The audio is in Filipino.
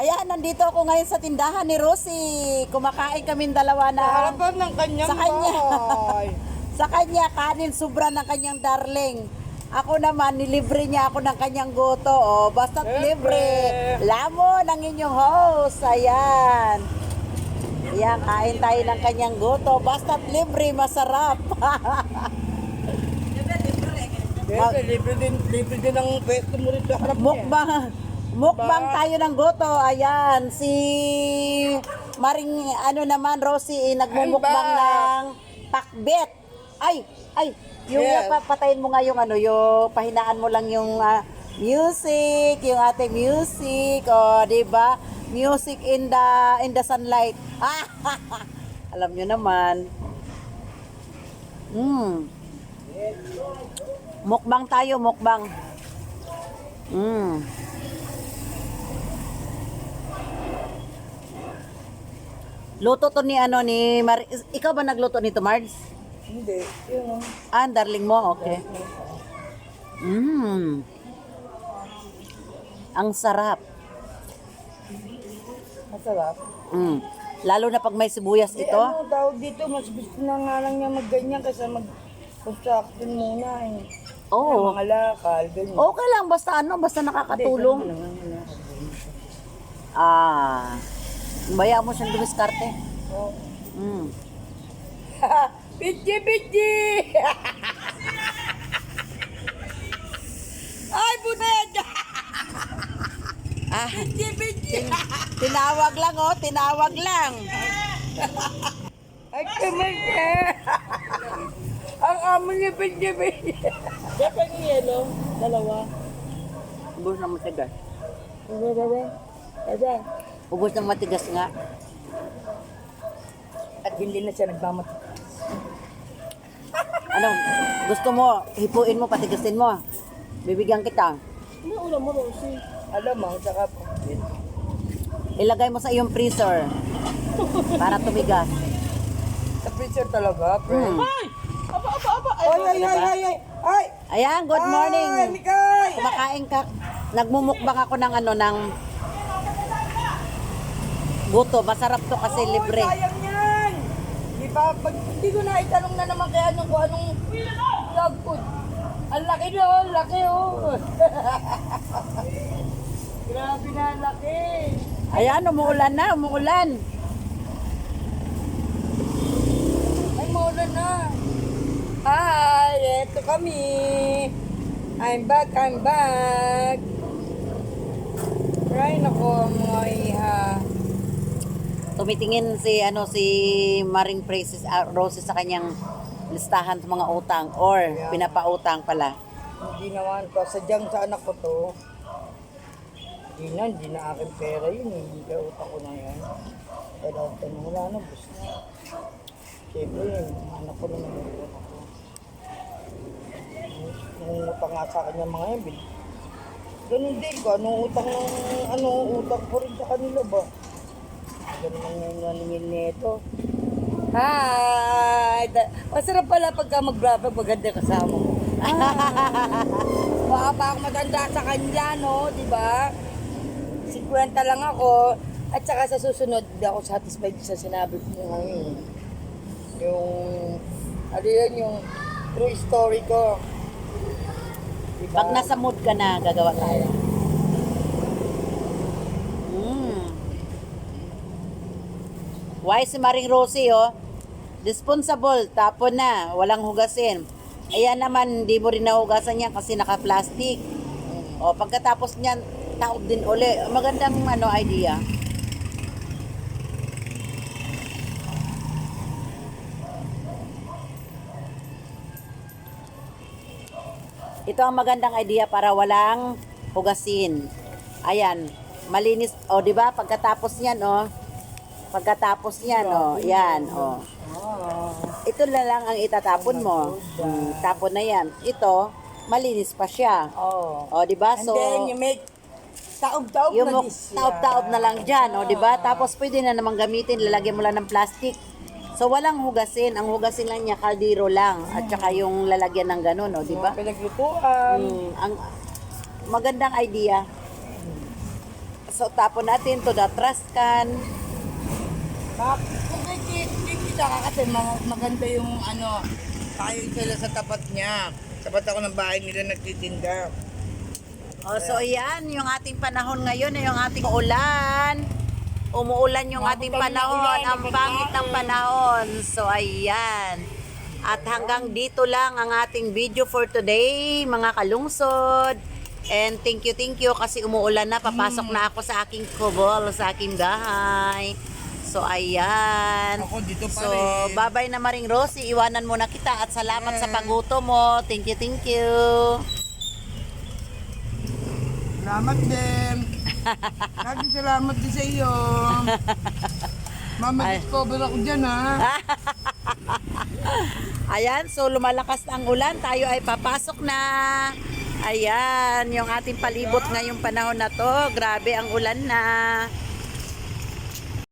Ayan, nandito ako ngayon sa tindahan ni Rosie. Kumakain kaming dalawa na. Sa harapan ng kanyang Sa kanya. bahay. Sa kanya, kanin sobra ng kanyang darling. Ako naman, nilibre niya ako ng kanyang goto. Oh, basta't Siyempre. libre. Lamon ang inyong host. Ayan. Ayan, kain tayo ng kanyang goto. Basta't libre, masarap. Siyempre, libre din ang pwesto mo rin sa harap niya. Mukbang tayo ng goto. Ayan, si Maring naman, Rosie, nagmumukbang I'm back. ng pakbet. Ay, yung Yes. patayin mo nga yung yung pahinaan mo lang yung music, yung ating music, di ba? Music in the sunlight. Alam nyo naman. Mukbang tayo, mukbang. Luto to ni ikaw ba nagluto nito, Mards? Hindi. Yun. Ang darling mo, okay. Ang sarap. Masarap. Lalo na pag may sibuyas ito. Ano tawag dito, mas gusto na nga lang niya magganyan kasi mag-construction muna eh. Oo. Mga lakal, ganyan. Okay lang, basta nakakatulong. Bayaan mo siyang dumiskarte. Oh. Pichi! Ay, bunet! Pichi! Tinawag lang. Ay, kumante! Ang amo niya, pichi! Dapat yung yelo, dalawa. Ubus ng matigas. Ada. Ubus ng matigas nga. At hindi na siya nagmamat. Ano, gusto mo, hipuin mo, patigasin mo. Bibigyan kita. Ano ulam mo, Rosie? Alamang, saka Ilagay mo sa iyong freezer. Para tumigas. sa freezer talaga, friend. Ay! Aba! Ay! Ayan, good morning. Ay, Mikay! Kumakain ka. Nagmumukbang ako ng ng buto. Masarap to kasi libre. Sayang yan! Di ba, hindi ko na itanong na naman kaya kung anong dog food. Ang laki oh. Grabe na, ang laki. Ayan, umuulan na, umuulan. Ay, maulan na. Hi, eto kami. I'm back. Ay, nako, mga iha. Tumitingin si Maring Praises Roses sa kanyang listahan sa mga utang or pinapautang pala. Hindi naman ko. Sadyang sa anak ko to. Hindi na aking pera yun. Hindi ka utang ko na yan. Kaya wala na, bus na. Siyempre, anak ko naman yung utang ko. Nung utang nga sa akin yung mga yan, ganun din ko. Anong utang ko rin sa kanila ba? Ganun ang naningin nito. Hi! Masarap pala pagka mag-vlog, maganda kasama mo. Baka pa ako matanda sa kanya, no? Diba? 50 lang ako. At saka sa susunod, hindi ako satisfied sa sinabi ko ngayon. Yung true story ko. Diba? Pag nasa mood ka na, gagawa tayo. Why si Maring Rosie, responsible, tapon na, walang hugasin. Ayan naman, hindi mo rin nahugasan yan kasi naka-plastic. O, pagkatapos niyan, taob din uli. Magandang idea. Ito ang magandang idea para walang hugasin. Ayan, malinis. O, di ba? Pagkatapos niyan, yan, ito na lang ang itatapon mo. Tapon na yan. Ito, malinis pa siya. O, di ba? And So, then you make taob-taob yung na this. taob-taob na lang dyan, di ba? Tapos pwede na namang gamitin, lalagyan mo lang ng plastic. So, walang hugasin. Ang hugasin lang niya, kaldero lang. At saka yung lalagyan ng ganun, di ba? Pinaglutuan. Ang magandang idea. So, tapon natin to the trash can. Kung kita ka kasi maganda yung ano, tayo sila sa tapat niya. Tapat ako ng bahay nila nagtitinda. Oh, so ayan, yung ating panahon ngayon ay yung ating ulan. Umuulan yung ating panahon, ang pangit ng panahon. So ayan. At hanggang dito lang ang ating video for today, mga kalungsod. And thank you kasi umuulan na, papasok na ako sa aking kubol, sa aking bahay. So ayan. Ako dito pa So rin. bye-bye na Maring Rosie, iwanan mo na kita at salamat sa pagguto mo. Thank you. Salamat din. Lagi salamat din sa iyo. Mama, discover ako dyan ha. Ayan, so lumalakas ang ulan, tayo ay papasok na. Ayan, yung ating palibot ngayong panahon na to, grabe ang ulan na.